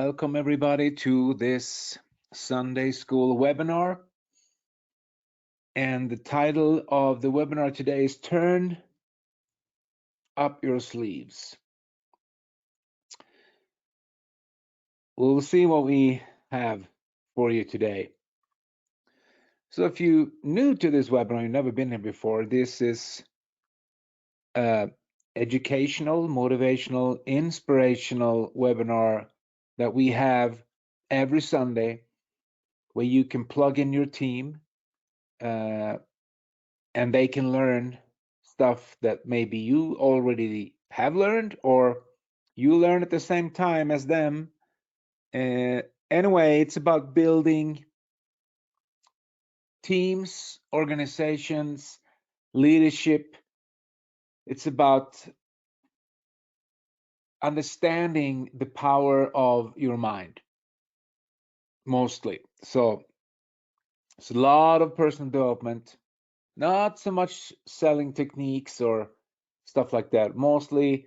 Welcome everybody to this Sunday School webinar. And the title of the webinar today is Turn Up Your Sleeves. We'll see what we have for you today. So if you're new to this webinar, you've never been here before, this is educational, motivational, inspirational webinar that we have every Sunday where you can plug in your team and they can learn stuff that maybe you already have learned or you learn at the same time as them. Anyway, it's about building teams, organizations, leadership. It's about understanding the power of your mind, mostly. So it's a lot of personal development, not so much selling techniques or stuff like that, mostly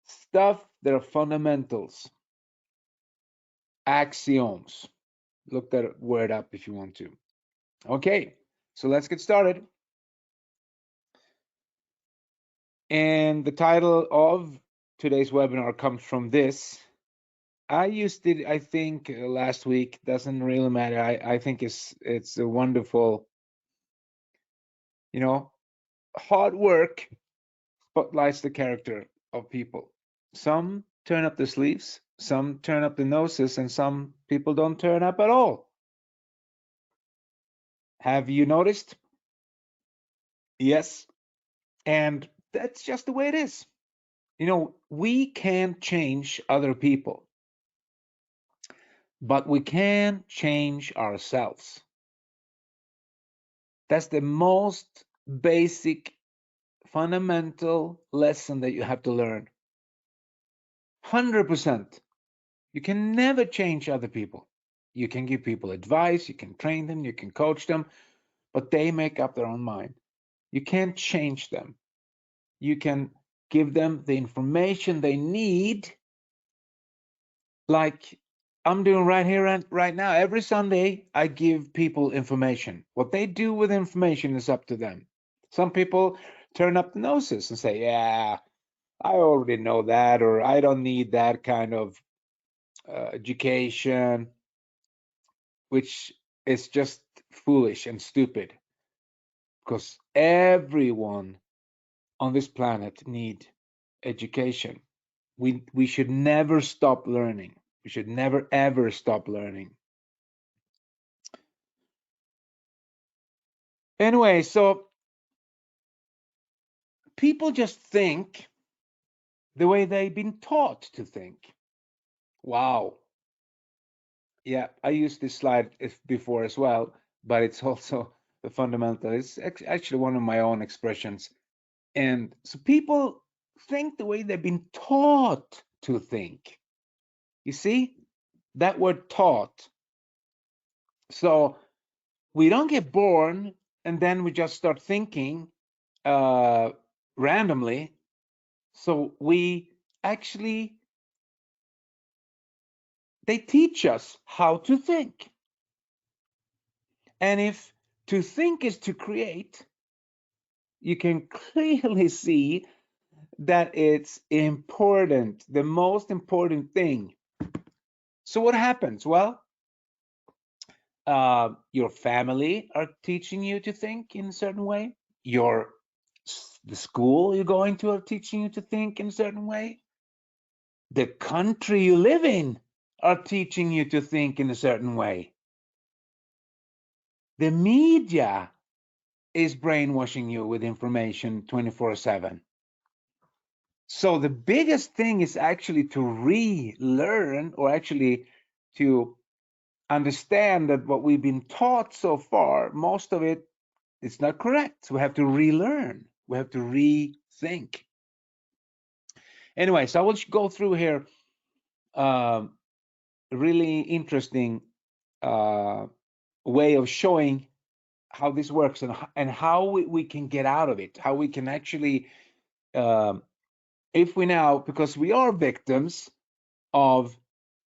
stuff that are fundamentals, axioms. Look that word up if you want to. Okay, so let's get started. And the title of today's webinar comes from this. I used it, I think, last week. Doesn't really matter. I think it's a wonderful, hard work spotlights the character of people. Some turn up the sleeves, some turn up the noses, and some people don't turn up at all. Have you noticed? Yes. And that's just the way it is. We can't change other people, but we can change ourselves. That's the most basic, fundamental lesson that you have to learn. 100%. You can never change other people. You can give people advice, you can train them, you can coach them, but they make up their own mind. You can't change them. You can give them the information they need, like I'm doing right here and right now. Every Sunday, I give people information. What they do with information is up to them. Some people turn up the noses and say, yeah, I already know that, or I don't need that kind of education, which is just foolish and stupid, because everyone on this planet need education. We should never stop learning. We should never ever stop learning. Anyway, so people just think the way they've been taught to think. Wow. Yeah, I used this slide before as well, but it's also the fundamental. It's actually one of my own expressions. And so people think the way they've been taught to think. You see, that word taught. So we don't get born and then we just start thinking randomly. So we actually, they teach us how to think. And if to think is to create, you can clearly see that it's important, the most important thing. So what happens? Well, your family are teaching you to think in a certain way. The school you're going to are teaching you to think in a certain way. The country you live in are teaching you to think in a certain way. The media is brainwashing you with information 24/7. So the biggest thing is actually to relearn, or actually to understand that what we've been taught so far, most of it is not correct. So we have to relearn. We have to rethink. Anyway, so I will go through here a really interesting way of showing how this works and how we can get out of it, how we can actually, if we now, because we are victims of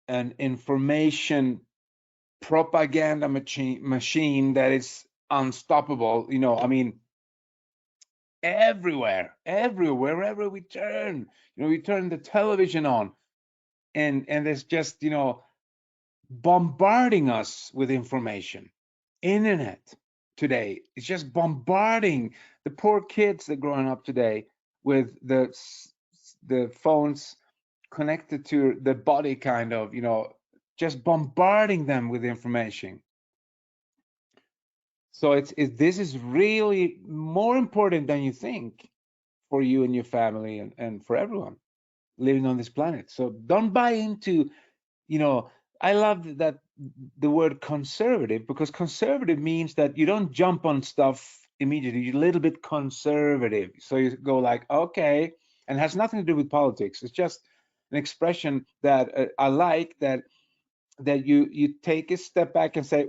an information propaganda machine that is unstoppable. I mean, everywhere, wherever we turn, we turn the television on, and there's just, bombarding us with information. Internet today is just bombarding the poor kids that are growing up today with the phones connected to the body, kind of, just bombarding them with information. So this is really more important than you think for you and your family, and for everyone living on this planet. So don't buy into, I love that the word conservative, because conservative means that you don't jump on stuff immediately. You're a little bit conservative. So you go like, okay, and it has nothing to do with politics. It's just an expression that I like, that you take a step back and say,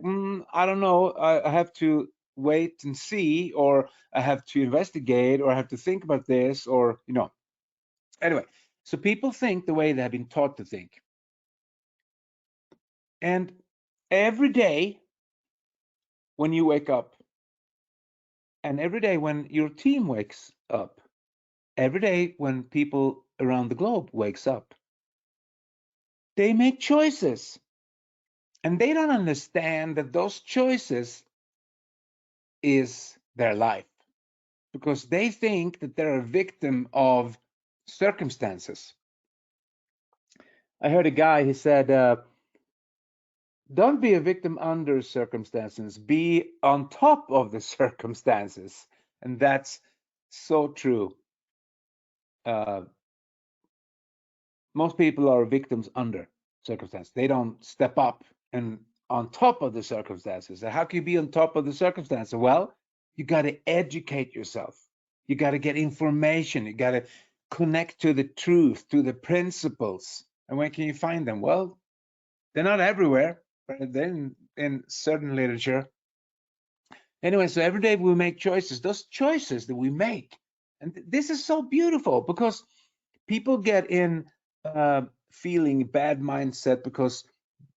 I don't know, I have to wait and see, or I have to investigate, or I have to think about this, or anyway. So people think the way they have been taught to think. And every day when you wake up, and every day when your team wakes up, every day when people around the globe wakes up, they make choices. And they don't understand that those choices is their life, because they think that they're a victim of circumstances. I heard a guy, he said, don't be a victim under circumstances, be on top of the circumstances. And that's so true. Most people are victims under circumstances. They don't step up and on top of the circumstances. How can you be on top of the circumstances? Well, you got to educate yourself. You got to get information. You got to connect to the truth, to the principles. And where can you find them? Well, they're not everywhere, but they're in certain literature. Anyway, so every day we make choices. Those choices that we make, and this is so beautiful, because people get in feeling bad mindset because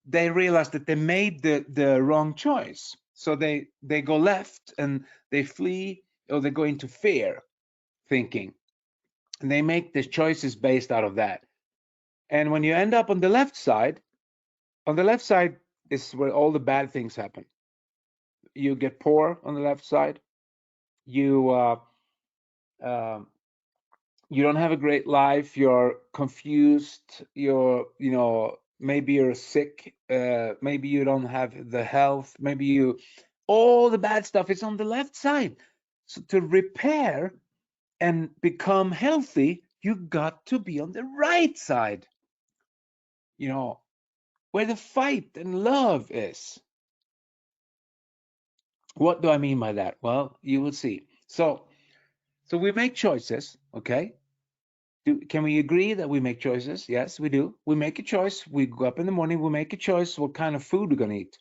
they realize that they made the wrong choice. So they go left, and they flee, or they go into fear thinking, and they make the choices based out of that. And when you end up on the left side, is where all the bad things happen. You get poor on the left side. You um, you don't have a great life. You're confused. Maybe you're sick. Maybe you don't have the health. Maybe all the bad stuff is on the left side. So to repair and become healthy, you got to be on the right side, where the fight and love is. What do I mean by that? Well, you will see. So we make choices, okay? Can we agree that we make choices? Yes, we do. We make a choice. We go up in the morning, we make a choice what kind of food we're going to eat.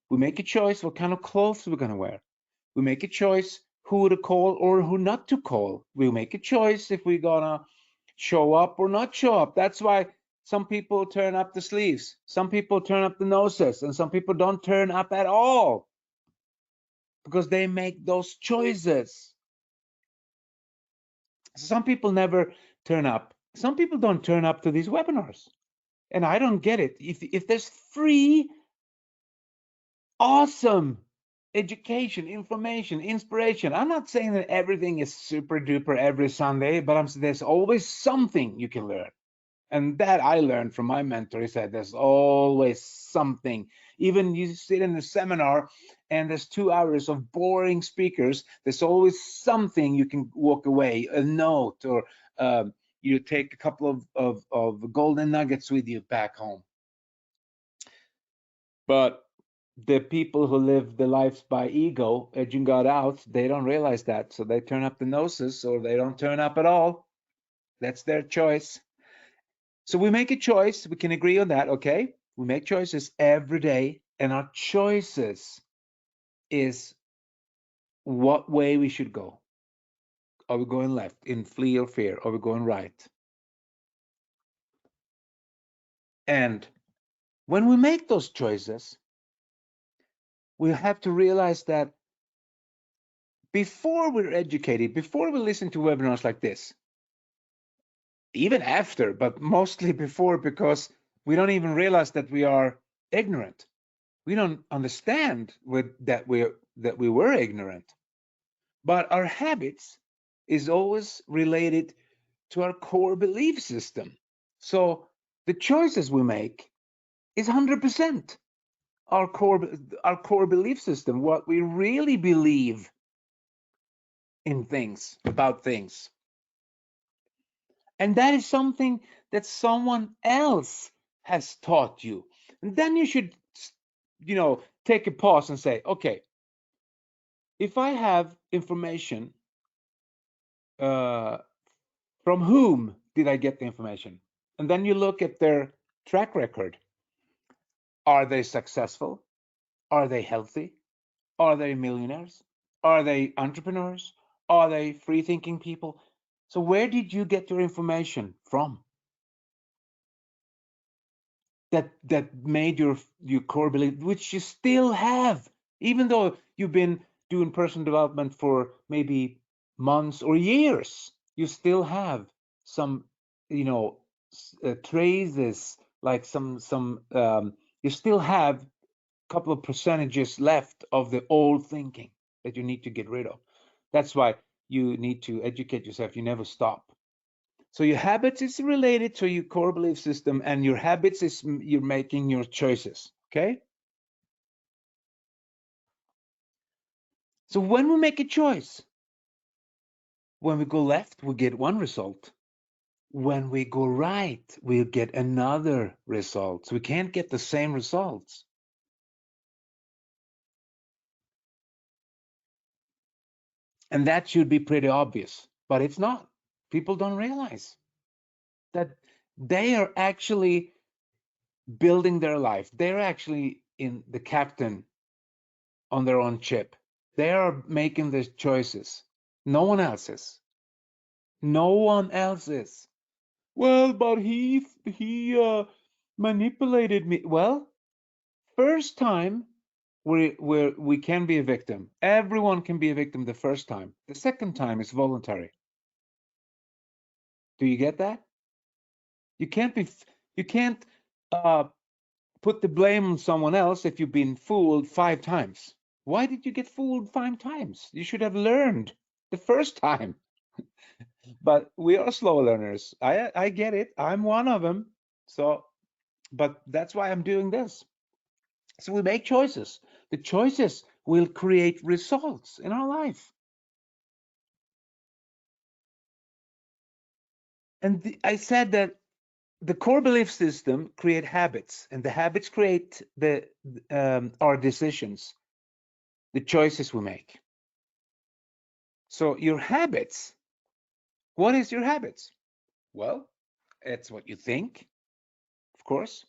We make a choice what kind of clothes we're going to wear. We make a choice who to call or who not to call. We make a choice if we're going to show up or not show up. That's why some people turn up the sleeves, some people turn up the noses, and some people don't turn up at all, because they make those choices. Some people never turn up. Some people don't turn up to these webinars. And I don't get it. If there's free, awesome education, information, inspiration, I'm not saying that everything is super duper every Sunday, but there's always something you can learn. And that I learned from my mentor. He said there's always something. Even you sit in a seminar and there's 2 hours of boring speakers, there's always something you can walk away, a note, or you take a couple of golden nuggets with you back home. But the people who live their lives by ego, edging God out, they don't realize that. So they turn up the noses, or they don't turn up at all. That's their choice. So we make a choice. We can agree on that, okay? We make choices every day, and our choices is what way we should go. Are we going left in flee or fear? Are we going right? And When we make those choices, we have to realize that before we're educated, before we listen to webinars like this, even after, but mostly before, because we don't even realize that we are ignorant. We don't understand that we were ignorant. But our habits is always related to our core belief system. So the choices we make is 100% our core belief system, what we really believe in things, about things. And that is something that someone else has taught you. And then you should, take a pause and say, okay, if I have information, from whom did I get the information? And then you look at their track record. Are they successful? Are they healthy? Are they millionaires? Are they entrepreneurs? Are they free thinking people? So, where did you get your information from? That made your core belief, which you still have, even though you've been doing personal development for maybe months or years, you still have some, traces, like you still have a couple of percentages left of the old thinking that you need to get rid of. That's why you need to educate yourself. You never stop. So your habits is related to your core belief system, and your habits is you're making your choices. Okay. So when we make a choice, when we go left, we get one result. When we go right, we'll get another result. So we can't get the same results. And that should be pretty obvious, but it's not. People don't realize that they are actually building their life. They're actually in the captain on their own ship. They are making the choices. No one else is. No one else is. Well, but he manipulated me. Well, first time we can be a victim. Everyone can be a victim the first time. The second time is voluntary. Do you get that? You can't be you can't uh, put the blame on someone else if you've been fooled 5 times. Why did you get fooled 5 times? You should have learned the first time. But we are slow learners. I get it. I'm one of them. So, but that's why I'm doing this. So we make choices. The choices will create results in our life. And I said that the core belief system create habits, and the habits create the our decisions, the choices we make. So your habits, what is your habits? Well, it's what you think, of course,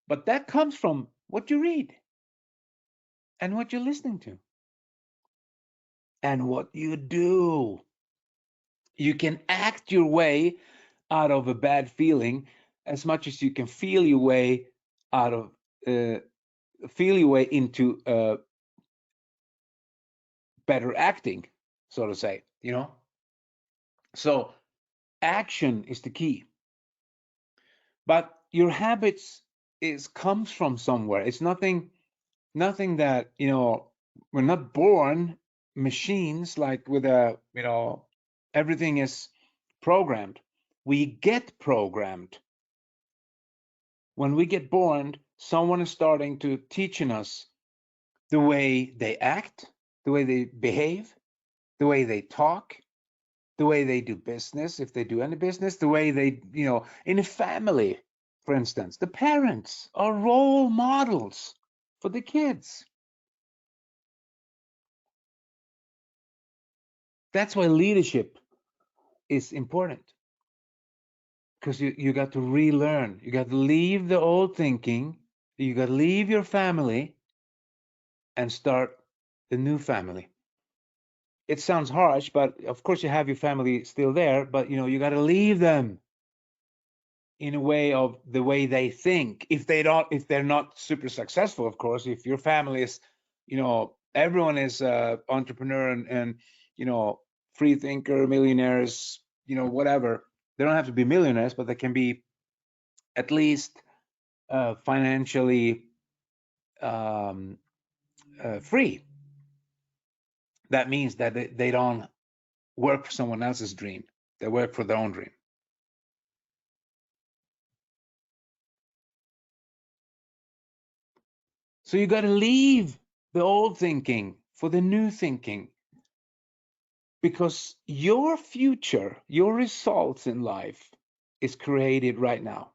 but that comes from what you read and what you're listening to and what you do. You can act your way out of a bad feeling as much as you can feel your way out of uh, feel your way into better acting, so to say. So action is the key. But your habits is comes from somewhere. It's nothing that we're not born machines like with a everything is programmed. We get programmed. When we get born, someone is starting to teaching us the way they act, the way they behave, the way they talk, the way they do business, if they do any business, the way they, in a family, for instance, the parents are role models for the kids. That's why leadership is important, because you got to relearn. You got to leave the old thinking. You got to leave your family and start the new family. It sounds harsh, but of course you have your family still there, but you got to leave them. in a way of the way they think. If they're not super successful, of course. If your family is, everyone is entrepreneur and free thinker, millionaires, whatever. They don't have to be millionaires, but they can be at least financially um, free. That means that they don't work for someone else's dream. They work for their own dream. So you got to leave the old thinking for the new thinking, because your future, your results in life is created right now.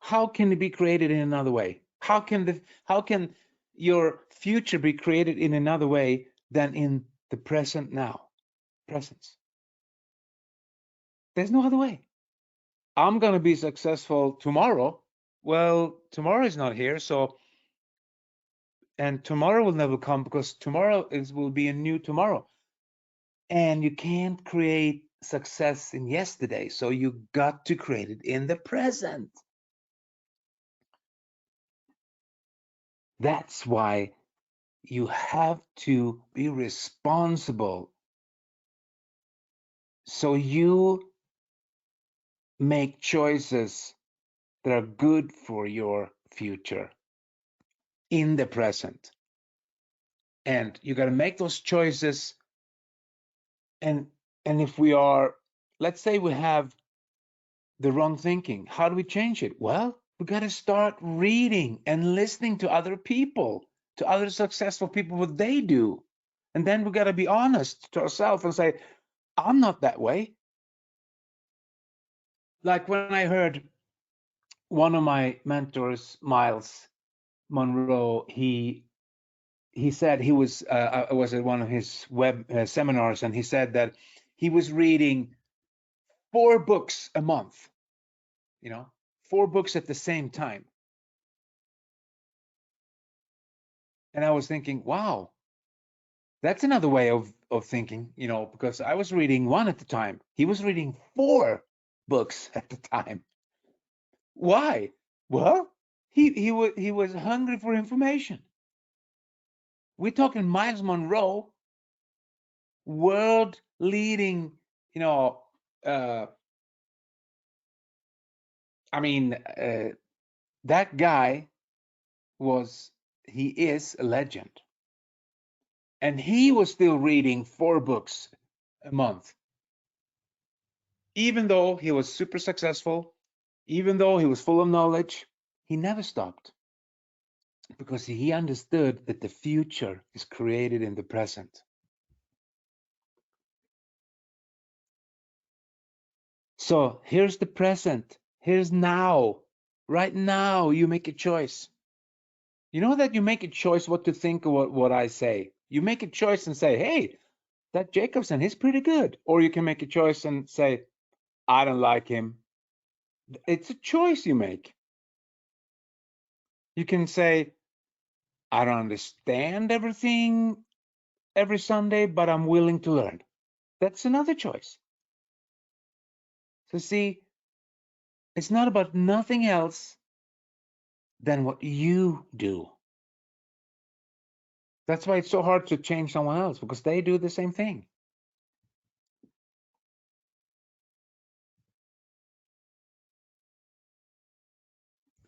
How can it be created in another way? How can your future be created in another way than in the present now? Presence. There's no other way. I'm going to be successful tomorrow. Well, tomorrow is not here, and tomorrow will never come, because tomorrow will be a new tomorrow. And you can't create success in yesterday, so you got to create it in the present. That's why you have to be responsible, so you make choices that are good for your future in the present. And you got to make those choices. And if we are, let's say we have the wrong thinking, how do we change it? Well, we got to start reading and listening to other people, to other successful people, what they do. And then we got to be honest to ourselves and say, I'm not that way. Like when I heard one of my mentors, Miles Monroe, he said he was I was at one of his web seminars, and he said that he was reading 4 books a month, you know, 4 books at the same time. And I was thinking, wow, that's another way of thinking, because I was reading one at the time. He was reading 4 books at the time. Why? Well, he was hungry for information. We're talking Miles Monroe, world leading, uh, I mean, that guy he is a legend. And he was still reading 4 books a month. Even though he was super successful, even though he was full of knowledge, he never stopped, because he understood that the future is created in the present. So here's the present. Here's now. Right now, you make a choice. You know that you make a choice what to think of what I say. You make a choice and say, hey, that Jakobsson, he's pretty good. Or you can make a choice and say, I don't like him. It's a choice you make. You can say, I don't understand everything every Sunday, but I'm willing to learn. That's another choice. So see, it's not about nothing else than what you do. That's why it's so hard to change someone else, because they do the same thing.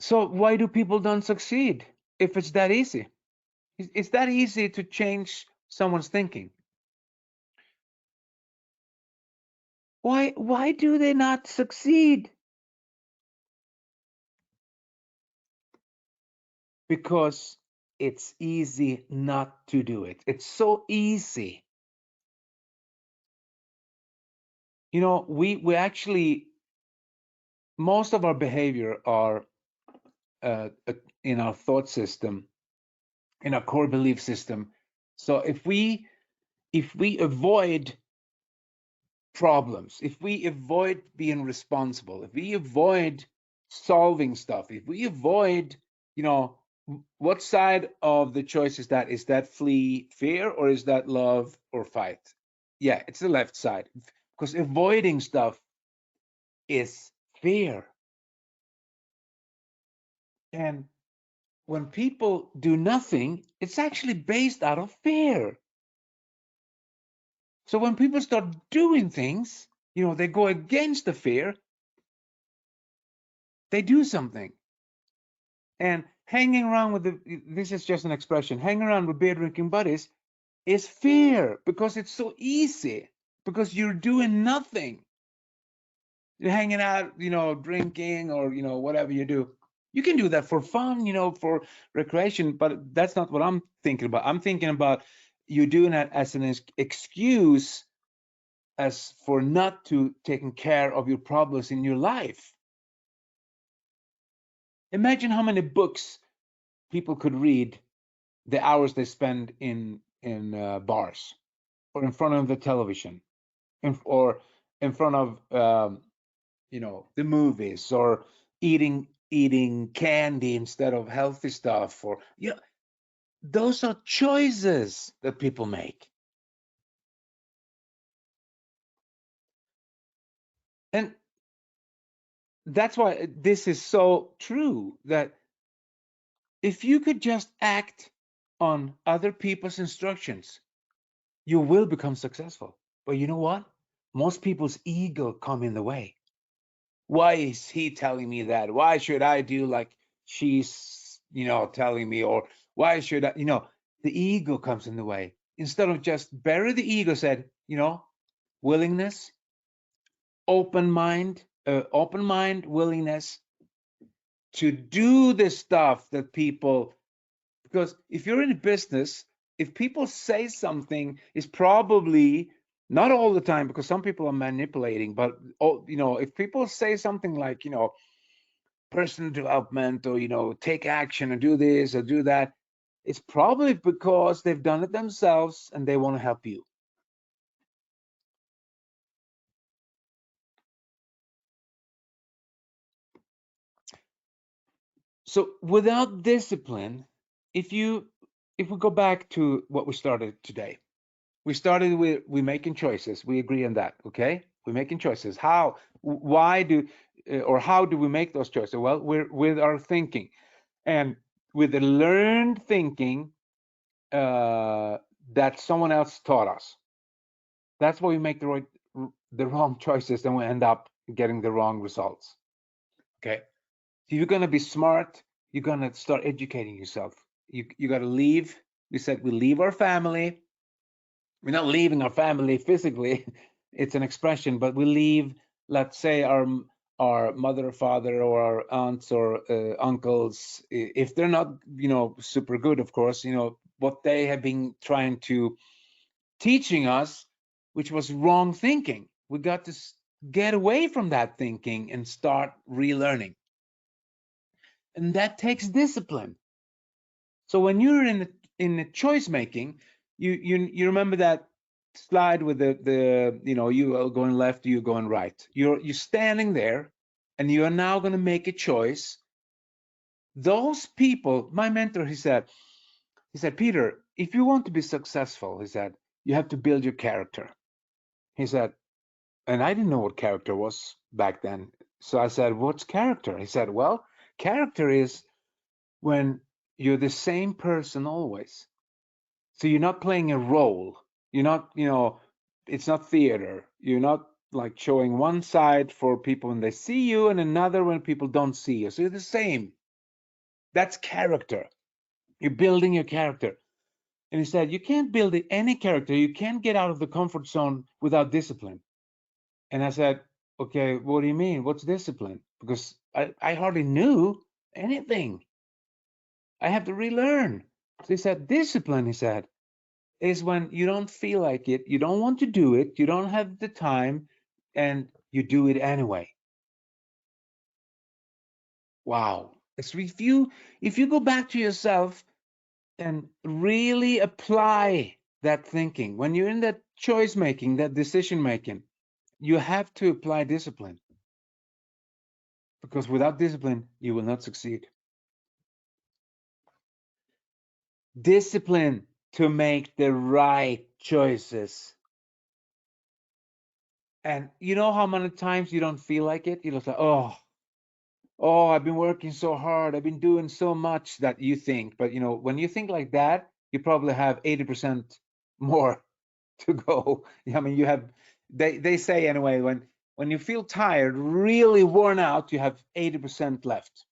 So why do people don't succeed if it's that easy? It's that easy to change someone's thinking. Why do they not succeed? Because it's easy not to do it. It's so easy. We actually, most of our behavior are in our thought system, in our core belief system. So if we avoid problems, if we avoid being responsible, if we avoid solving stuff, if we avoid, what side of the choice is that? Is that flee fear, or is that love or fight? Yeah, it's the left side, because avoiding stuff is fear. And when people do nothing, it's actually based out of fear. So when people start doing things, they go against the fear, they do something. And hanging around this is just an expression, hanging around with beer drinking buddies is fear because it's so easy, because you're doing nothing. You're hanging out, drinking or, whatever you do. You can do that for fun, for recreation, but that's not what I'm thinking about. I'm thinking about you doing that as an excuse as for not to taking care of your problems in your life. Imagine how many books people could read the hours they spend in bars or in front of the television, or in front of the movies, or eating candy instead of healthy stuff, or those are choices that people make. And that's why this is so true, that if you could just act on other people's instructions, you will become successful. But you know what? Most people's ego come in the way. Why is he telling me that? Why should I do like she's, telling me? Or why should I, the ego comes in the way. Instead of just bury the ego, said, willingness, open mind, willingness to do the stuff that people, because if you're in a business, if people say something, is probably not all the time, because some people are manipulating, but if people say something like, personal development, or take action and do this or do that, it's probably because they've done it themselves and they want to help you. So without discipline, if we go back to what we started today, we started with we making choices. We agree on that, okay? We're making choices. Why do, or how do we make those choices? Well, we're with our thinking, and with the learned thinking that someone else taught us. That's why we make the wrong choices, and we end up getting the wrong results. Okay. If you're gonna be smart, you're gonna start educating yourself. You gotta leave. We said we leave our family. We're not leaving our family physically. It's an expression, but we leave, let's say, our mother or father, or our aunts or uncles, if they're not, super good, of course, what they have been trying to teaching us, which was wrong thinking. We got to get away from that thinking and start relearning. And that takes discipline. So when you're in the choice making, you remember that slide with the you are going left, you going right. You're standing there, and you are now going to make a choice. Those people, my mentor, he said, Peter, if you want to be successful, he said, you have to build your character. He said, and I didn't know what character was back then. So I said, what's character? He said, well, character is when you're the same person always. So you're not playing a role. You're not, it's not theater. You're not like showing one side for people when they see you and another when people don't see you. So you're the same. That's character. You're building your character. And he said, you can't build any character. You can't get out of the comfort zone without discipline. And I said, okay, what do you mean? What's discipline? Because I hardly knew anything. I have to relearn. So he said, discipline, he said, is when you don't feel like it, you don't want to do it, you don't have the time, and you do it anyway. Wow. So if you go back to yourself and really apply that thinking, when you're in that choice making, that decision making, you have to apply discipline, because without discipline, you will not succeed. Discipline to make the right choices. And you know how many times you don't feel like it? You're just like, oh, I've been working so hard. I've been doing so much that you think. But when you think like that, you probably have 80% more to go. I mean, you have, they say anyway, when you feel tired, really worn out, you have 80% left.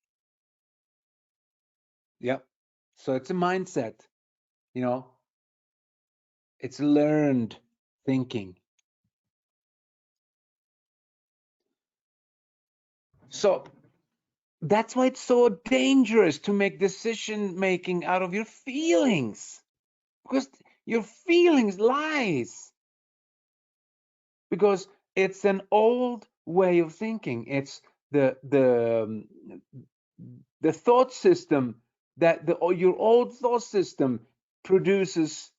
Yep. So it's a mindset, you know, it's learned thinking. So that's why it's so dangerous to make decision making out of your feelings, because your feelings lies, because it's an old way of thinking. It's the thought system that your old thought system produces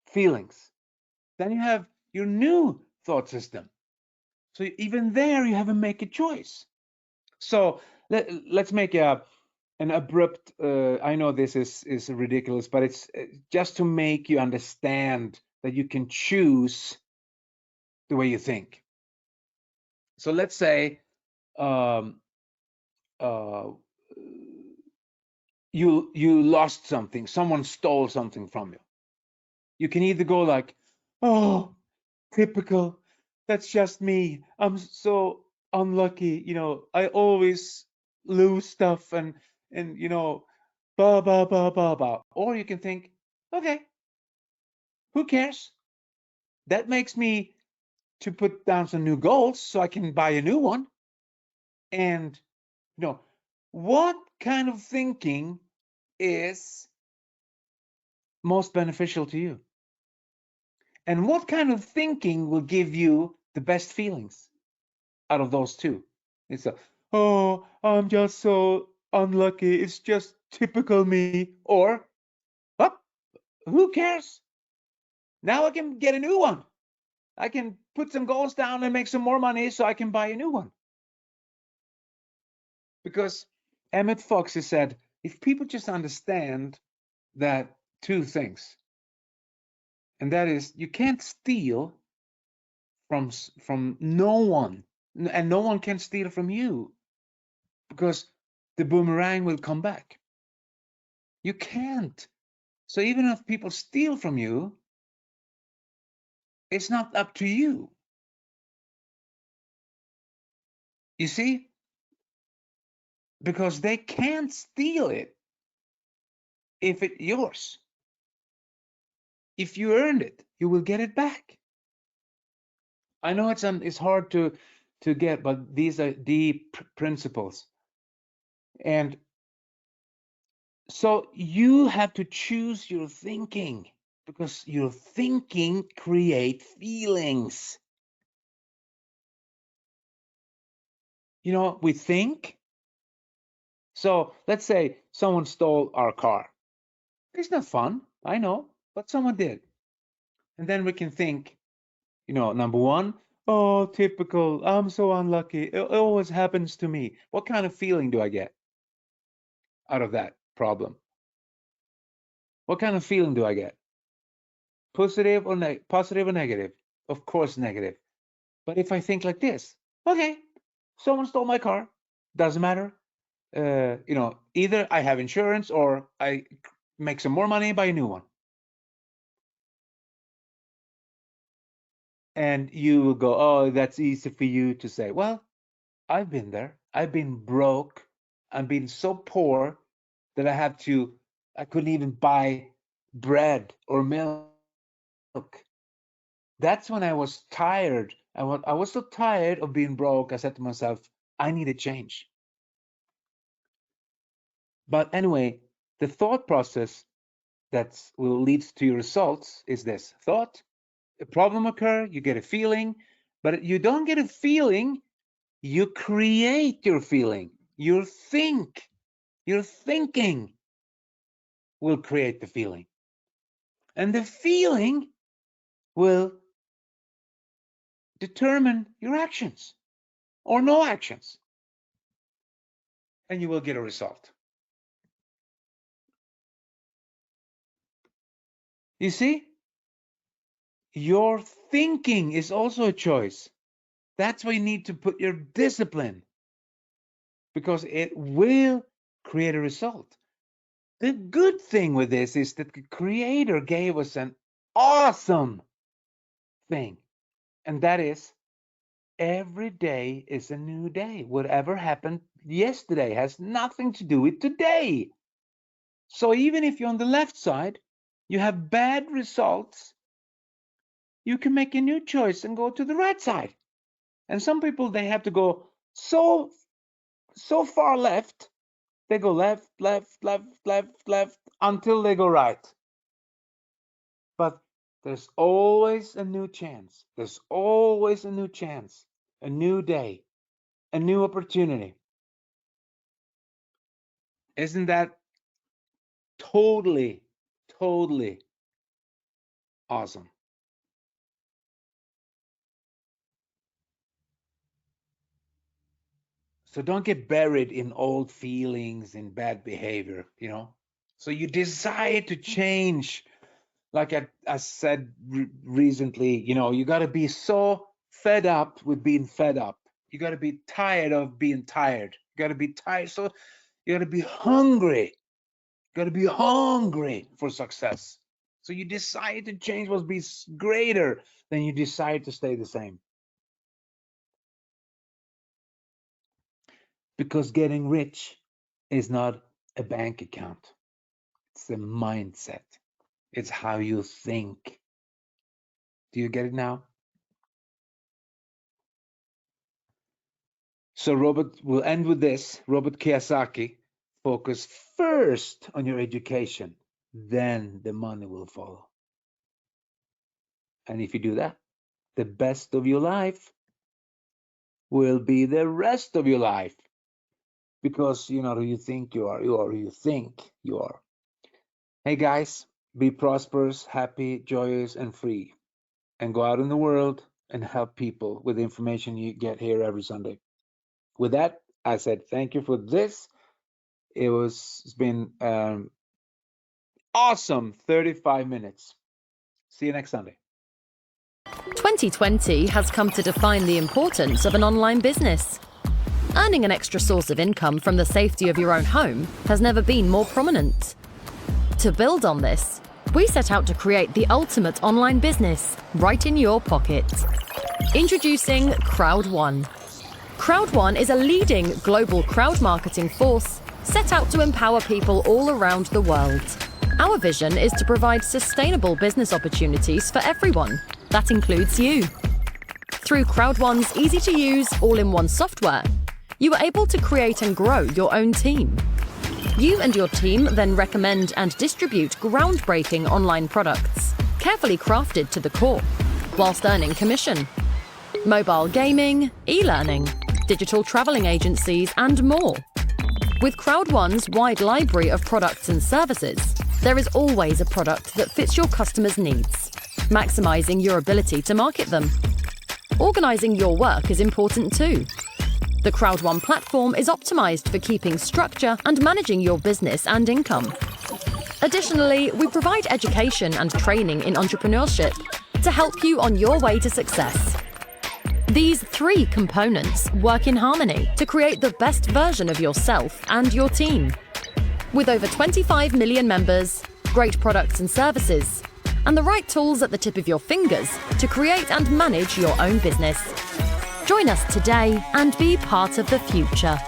feelings. Then you have your new thought system. So even there, you have to make a choice. So let's make an abrupt. I know this is ridiculous, but it's just to make you understand that you can choose the way you think. So let's say um, uh, you lost something, someone stole something from you. You can either go like, oh, typical, that's just me. I'm so unlucky. I always lose stuff and blah blah blah blah blah. Or you can think, okay, who cares? That makes me to put down some new goals so I can buy a new one. And you know, what kind of thinking is most beneficial to you? And what kind of thinking will give you the best feelings out of those two? It's oh, I'm just so unlucky. It's just typical me. Or, oh, who cares? Now I can get a new one. I can put some goals down and make some more money so I can buy a new one. Because Emmett Fox has said, if people just understand that two things, and that is, you can't steal from no one, and no one can steal from you, because the boomerang will come back. You can't. So even if people steal from you, it's not up to you. You see? Because they can't steal it if it's yours. If you earned it, you will get it back. I know it's hard to get, but these are deep principles. And so you have to choose your thinking, because your thinking create feelings. We think. So let's say someone stole our car. It's not fun, I know, but someone did. And then we can think, number one, oh, typical, I'm so unlucky. It always happens to me. What kind of feeling do I get out of that problem? What kind of feeling do I get? Positive or negative? Of course, negative. But if I think like this, okay, someone stole my car, doesn't matter. Either I have insurance or I make some more money, buy a new one. And you will go, oh, that's easy for you to say. Well, I've been there. I've been broke. I've been so poor that I couldn't even buy bread or milk. That's when I was tired. I was so tired of being broke. I said to myself, I need a change. But anyway, the thought process that will lead to your results is this: thought, a problem occur, you get a feeling, but you don't get a feeling, you create your feeling. Your thinking will create the feeling. And the feeling will determine your actions or no actions. And you will get a result. You see, your thinking is also a choice. That's why you need to put your discipline, because it will create a result. The good thing with this is that the Creator gave us an awesome thing, and that is every day is a new day. Whatever happened yesterday has nothing to do with today. So even if you're on the left side, you have bad results, you can make a new choice and go to the right side. And some people, they have to go so far left, they go left, until they go right. But there's always a new chance. There's always a new chance, a new day, a new opportunity. Isn't that totally awesome? So don't get buried in old feelings and bad behavior, So you decide to change. Like I said recently, you got to be so fed up with being fed up. You got to be tired of being tired. You got to be tired. So you got to be hungry. You got to be hungry for success. So you decide to change what's be greater than you decide to stay the same. Because getting rich is not a bank account. It's a mindset. It's how you think. Do you get it now? So Robert, will end with this. Robert Kiyosaki, focus first on your education, then the money will follow. And if you do that, the best of your life will be the rest of your life. Because you're not who you think you are who you think you are. Hey guys, be prosperous, happy, joyous, and free. And go out in the world and help people with the information you get here every Sunday. With that, I said thank you for this. It's been awesome 35 minutes. See you next Sunday. 2020 has come to define the importance of an online business. Earning an extra source of income from the safety of your own home has never been more prominent. To build on this, we set out to create the ultimate online business right in your pocket. Introducing Crowd1. Crowd1 is a leading global crowd marketing force set out to empower people all around the world. Our vision is to provide sustainable business opportunities for everyone. That includes you. Through Crowd1's easy-to-use, all-in-one software, you are able to create and grow your own team. You and your team then recommend and distribute groundbreaking online products, carefully crafted to the core, whilst earning commission. Mobile gaming, e-learning, digital traveling agencies, and more. With Crowd1's wide library of products and services, there is always a product that fits your customers' needs, maximizing your ability to market them. Organizing your work is important too. The Crowd1 platform is optimized for keeping structure and managing your business and income. Additionally, we provide education and training in entrepreneurship to help you on your way to success. These three components work in harmony to create the best version of yourself and your team. With over 25 million members, great products and services, and the right tools at the tip of your fingers to create and manage your own business. Join us today and be part of the future.